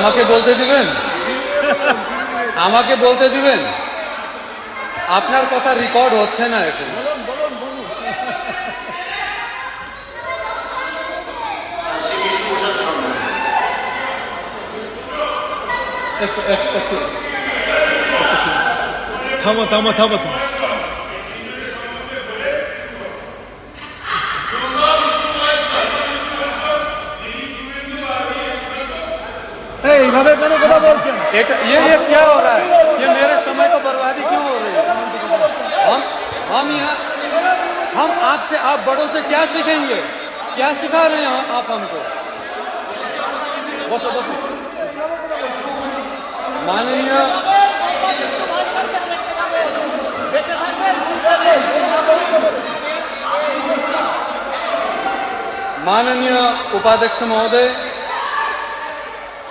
আমাকে বলতে দিবেন? আমাকে বলতে দিবেন? আপনার কথা রেকর্ড হচ্ছে না এখন। থামো থামো থামো থামো। এইভাবে কেন কথা বলছেন? ये क्या हो रहा है? ये मेरे समय को बर्बादी क्यों हो रही है? हम यहाँ हम आपसे, आप बड़ों से क्या सीखेंगे? क्या सिखा रहे हैं आप हमको? बसो बसो। माननीय माननीय उपाध्यक्ष महोदय,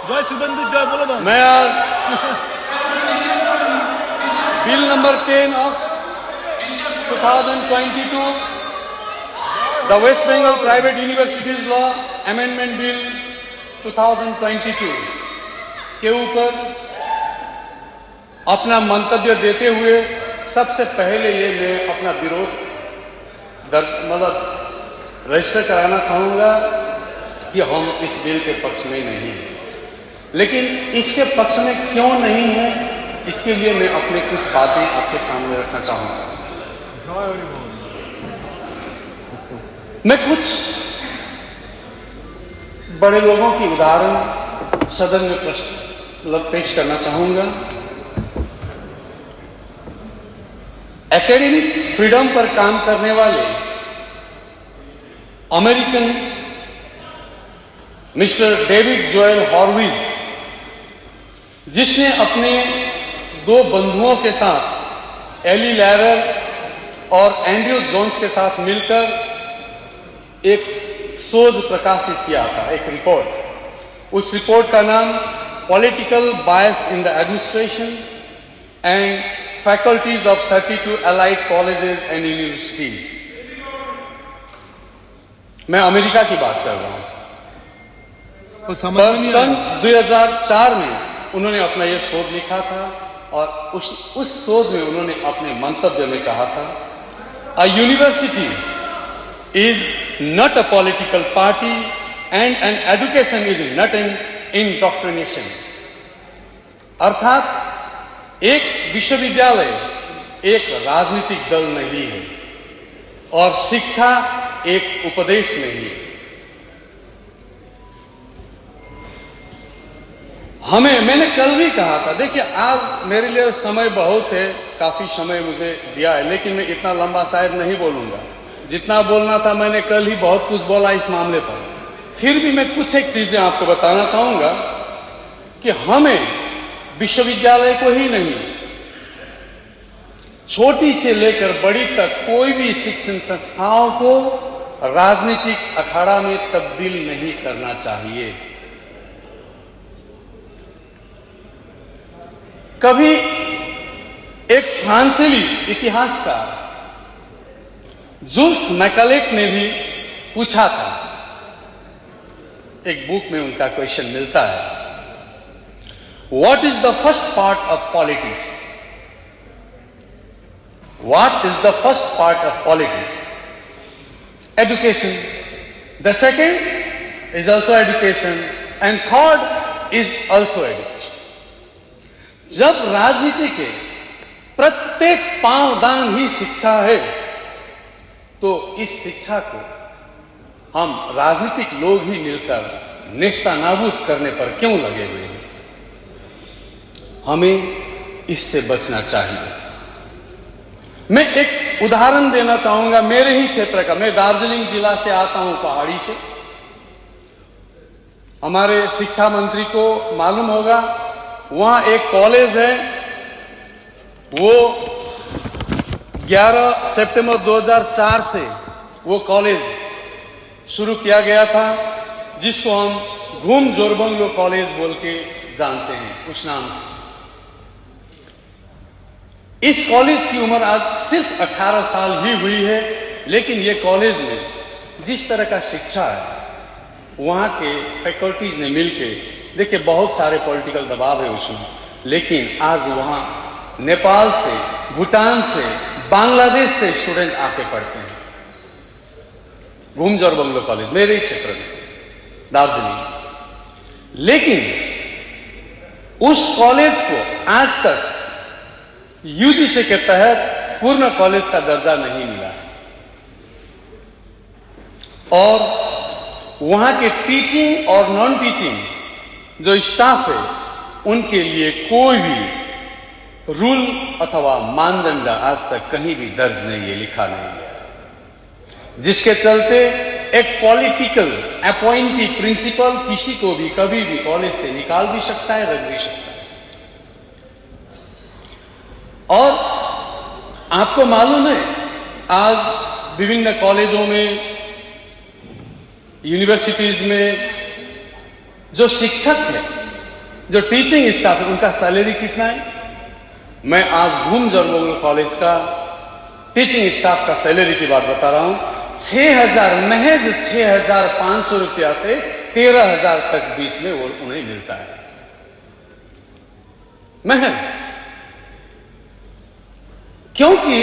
जय शुभेंदु जय बोलो ना। मैं आज bill number 10 of 2022 the West Bengal private universities law amendment bill 2022 के ऊपर अपना मंतव्य देते हुए सबसे पहले ये मैं अपना विरोध मतलब रजिस्टर कराना चाहूँगा कि हम इस बिल के पक्ष में नहीं हैं। लेकिन इसके पक्ष में क्यों नहीं है, इसके लिए मैं अपने कुछ बातें आपके सामने रखना चाहूँगा। मैं कुछ बड़े लोगों की उदाहरण सदन में पेश करना चाहूँगा। एकेडमिक फ्रीडम पर काम करने वाले अमेरिकन मिस्टर डेविड जोएल हॉर्विज, जिसने अपने दो बंधुओं के साथ एली लैरर और एंड्रयू जोन्स के साथ मिलकर एक शोध प्रकाशित किया था, एक रिपोर्ट। उस रिपोर्ट का नाम political bias in the administration and faculties of 32 allied colleges and universities. मैं अमेरिका की बात कर रहा हूं। सन 2004 में उन्होंने अपना यह शोध लिखा था और उस शोध में उन्होंने अपने मंतव्य में कहा था, a university is not a political party and an education is not an indoctrination. अर्थात एक विश्वविद्यालय एक राजनीतिक दल नहीं है और शिक्षा एक उपदेश नहीं है। मैंने कल भी कहा था, देखिए आज मेरे लिए समय बहुत है, काफी समय मुझे दिया है, लेकिन मैं इतना लंबा शायद नहीं बोलूंगा। जितना बोलना था मैंने कल ही बहुत कुछ बोला इस मामले पर। फिर भी मैं कुछ एक चीजें आपको बताना चाहूंगा कि हमें विश्वविद्यालय को ही नहीं, छोटी से लेकर बड़ी तक कोई भी शिक्षण संस्थाओं को राजनीतिक अखाड़ा में तब्दील नहीं करना चाहिए। कभी एक फ्रांसीसी इतिहासकार जुल्स मैकलेट ने भी पूछा था, एक बुक में उनका क्वेश्चन मिलता है, what is the first part of politics? What is the first part of politics? Education, the second is also education and third is also education. जब राजनीति के प्रत्येक पांवदान ही शिक्षा है, तो इस शिक्षा को हम राजनीतिक लोग ही मिलकर नेस्तनाबूद करने पर क्यों लगे हुए हैं? हमें इससे बचना चाहिए। मैं एक उदाहरण देना चाहूंगा मेरे ही क्षेत्र का। मैं दार्जिलिंग जिला से आता हूं, पहाड़ी से। हमारे शिक्षा मंत्री को मालूम होगा, वहां एक कॉलेज है, वो 11 सितंबर 2004 से वो कॉलेज शुरू किया गया था, जिसको हम घूम जोरबंगलो कॉलेज बोल के जानते हैं, उस नाम से। इस कॉलेज की उम्र आज सिर्फ 18 साल ही हुई है, लेकिन ये कॉलेज में जिस तरह का शिक्षा है, वहां के फैकल्टीज ने मिलकर देखिए बहुत सारे पॉलिटिकल दबाव है उसमें, लेकिन आज वहां नेपाल से, भूटान से, बांग्लादेश से स्टूडेंट आके पढ़ते हैं। घूम जोरबंगलो कॉलेज मेरे ही क्षेत्र में, दार्जिलिंग। लेकिन उस कॉलेज को आज तक यूजीसी के तहत पूर्ण कॉलेज का दर्जा नहीं मिला और वहां के टीचिंग और नॉन टीचिंग जो स्टाफ है उनके लिए कोई भी रूल अथवा मानदंड आज तक कहीं भी दर्ज नहीं है, लिखा नहीं है, जिसके चलते एक पॉलिटिकल अपॉइंटी प्रिंसिपल किसी को भी कभी भी कॉलेज से निकाल भी सकता है, रख भी सकता है। और आपको मालूम है आज विभिन्न कॉलेजों में, यूनिवर्सिटीज में जो शिक्षक है, जो टीचिंग स्टाफ है, उनका सैलरी कितना है? मैं आज घूम जोरबंगलो कॉलेज का टीचिंग स्टाफ का सैलरी की बात बता रहा हूं। 6,000 महज 6,500 रुपया से 13,000 तक बीच में वो उन्हें मिलता है महज, क्योंकि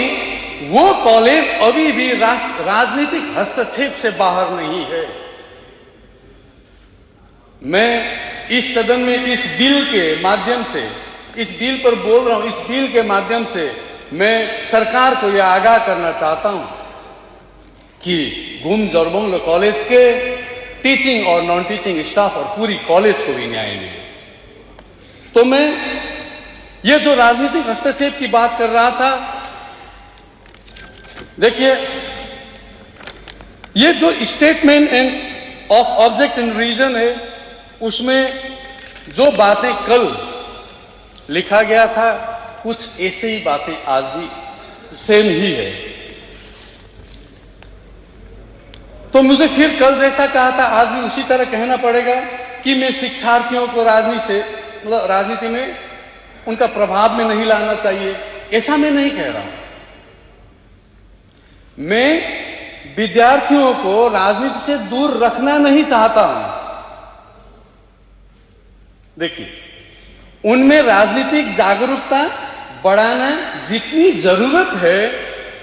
वो कॉलेज अभी भी राजनीतिक हस्तक्षेप से बाहर नहीं है। मैं इस सदन में इस बिल के माध्यम से, इस बिल पर बोल रहा हूं, इस बिल के माध्यम से मैं सरकार को यह आगाह करना चाहता हूं कि घूम जोरबंगलो कॉलेज के टीचिंग और नॉन टीचिंग स्टाफ और पूरी कॉलेज को भी न्याय मिले। तो मैं ये जो राजनीतिक हस्तक्षेप की बात कर रहा था, देखिए ये जो statement and of object in reason है, उसमें जो बातें कल लिखा गया था, कुछ ऐसे ही बातें आज भी सेम ही है। तो मुझे फिर कल जैसा कहा था आज भी उसी तरह कहना पड़ेगा कि मैं शिक्षार्थियों को राजनीति से, मतलब राजनीति में उनका प्रभाव में नहीं लाना चाहिए, ऐसा मैं नहीं कह रहा हूं। मैं विद्यार्थियों को राजनीति से दूर रखना नहीं चाहता हूं। देखिए, उनमें राजनीतिक जागरूकता बढ़ाना जितनी जरूरत है,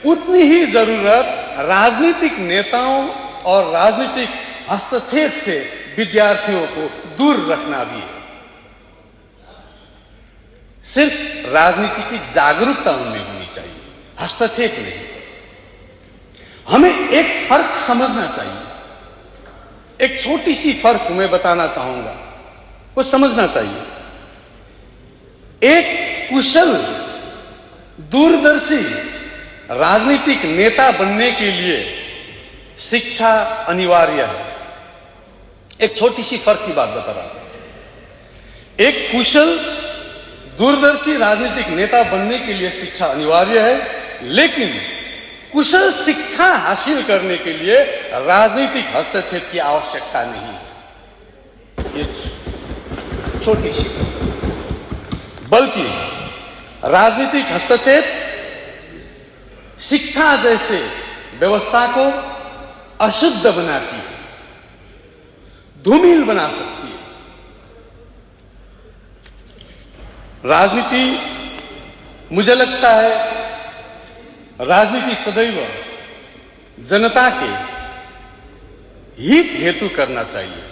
उतनी ही जरूरत राजनीतिक नेताओं और राजनीतिक हस्तक्षेप से विद्यार्थियों को दूर रखना भी है। सिर्फ राजनीति की जागरूकता उनमें होनी चाहिए, हस्तक्षेप नहीं। हमें एक फर्क समझना चाहिए। एक छोटी सी फर्क मैं बताना चाहूंगा, वो समझना चाहिए। एक कुशल दूरदर्शी राजनीतिक नेता बनने के लिए शिक्षा अनिवार्य है। एक छोटी सी फर्क की बात बता रहा हूं। एक कुशल दूरदर्शी राजनीतिक नेता बनने के लिए शिक्षा अनिवार्य है, लेकिन कुशल शिक्षा हासिल करने के लिए राजनीतिक हस्तक्षेप की आवश्यकता नहीं है। ये छोटी सी, बल्कि राजनीतिक हस्तक्षेप शिक्षा जैसे व्यवस्था को अशुद्ध बनाती है, धूमिल बना सकती है। राजनीति, मुझे लगता है राजनीति सदैव जनता के हित हेतु करना चाहिए।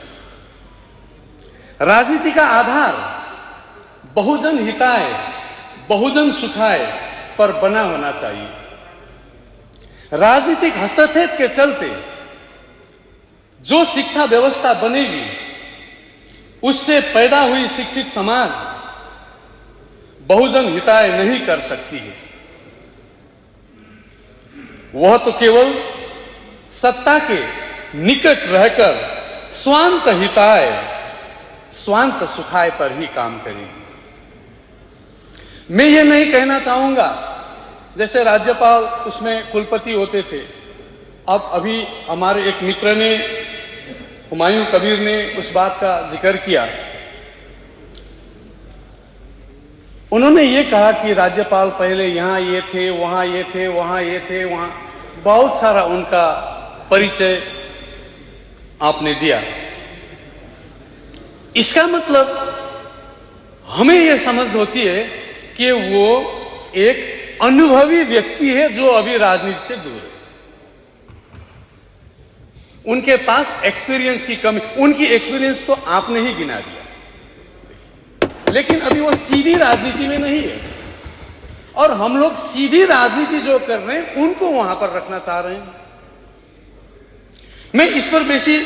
राजनीति का आधार बहुजन हिताय, बहुजन सुखाय पर बना होना चाहिए। राजनीतिक हस्तक्षेप के चलते जो शिक्षा व्यवस्था बनेगी, उससे पैदा हुई शिक्षित समाज बहुजन हिताय नहीं कर सकती है। वह तो केवल सत्ता के निकट रहकर स्वांत हिताय, स्वांत सुखाय पर ही काम करेगी। मैं ये नहीं कहना चाहूंगा जैसे राज्यपाल उसमें कुलपति होते थे। अब अभी हमारे एक मित्र ने, हुमायूं कबीर ने उस बात का जिक्र किया। उन्होंने ये कहा कि राज्यपाल पहले यहां ये थे, वहां ये थे, वहां ये थे, वहां बहुत सारा उनका परिचय आपने दिया। इसका मतलब हमें यह समझ होती है कि वो एक अनुभवी व्यक्ति है जो अभी राजनीति से दूर है। उनके पास एक्सपीरियंस की कमी, उनकी एक्सपीरियंस तो आपने ही गिना दिया, लेकिन अभी वो सीधी राजनीति में नहीं है। और हम लोग सीधी राजनीति जो कर रहे हैं उनको वहां पर रखना चाह रहे हैं। मैं इस पर बेसी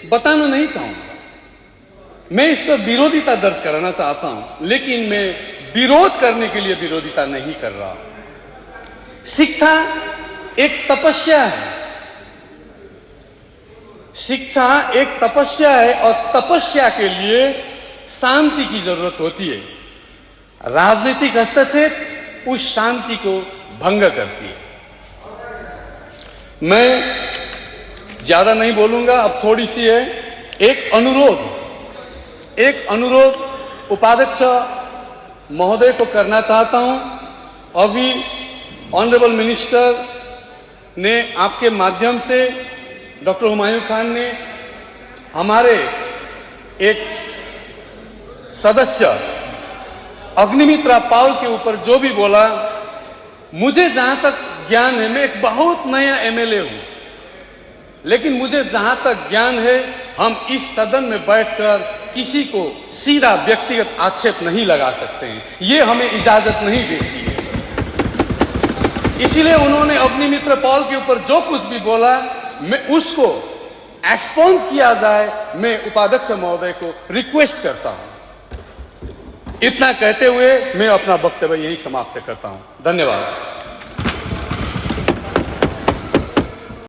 बताना नहीं चाहूंगा, मैं इस पर विरोधिता दर्ज कराना चाहता हूं, लेकिन मैं विरोध करने के लिए विरोधिता नहीं कर रहा हूं। शिक्षा एक तपस्या है, शिक्षा एक तपस्या है और तपस्या के लिए शांति की जरूरत होती है। राजनीतिक हस्तक्षेप उस शांति को भंग करती है। मैं ज्यादा नहीं बोलूंगा, अब थोड़ी सी है एक अनुरोध उपाध्यक्ष महोदय को करना चाहता हूं। अभी ऑनरेबल मिनिस्टर ने आपके माध्यम से, डॉक्टर हुमायूं खान ने हमारे एक सदस्य अग्निमित्रा पॉल के ऊपर जो भी बोला, मुझे जहां तक ज्ञान है, मैं एक बहुत नया एमएलए हूं, लेकिन मुझे जहां तक ज्ञान है हम इस सदन में बैठकर किसी को सीधा व्यक्तिगत आक्षेप नहीं लगा सकते हैं, ये हमें इजाजत नहीं देती है। इसीलिए उन्होंने अग्निमित्र पॉल के ऊपर जो कुछ भी बोला, मैं उसको एक्सपोज किया जाए, मैं उपाध्यक्ष महोदय को रिक्वेस्ट करता हूं। इतना कहते हुए मैं अपना वक्तव्य यहीं समाप्त करता हूं। धन्यवाद।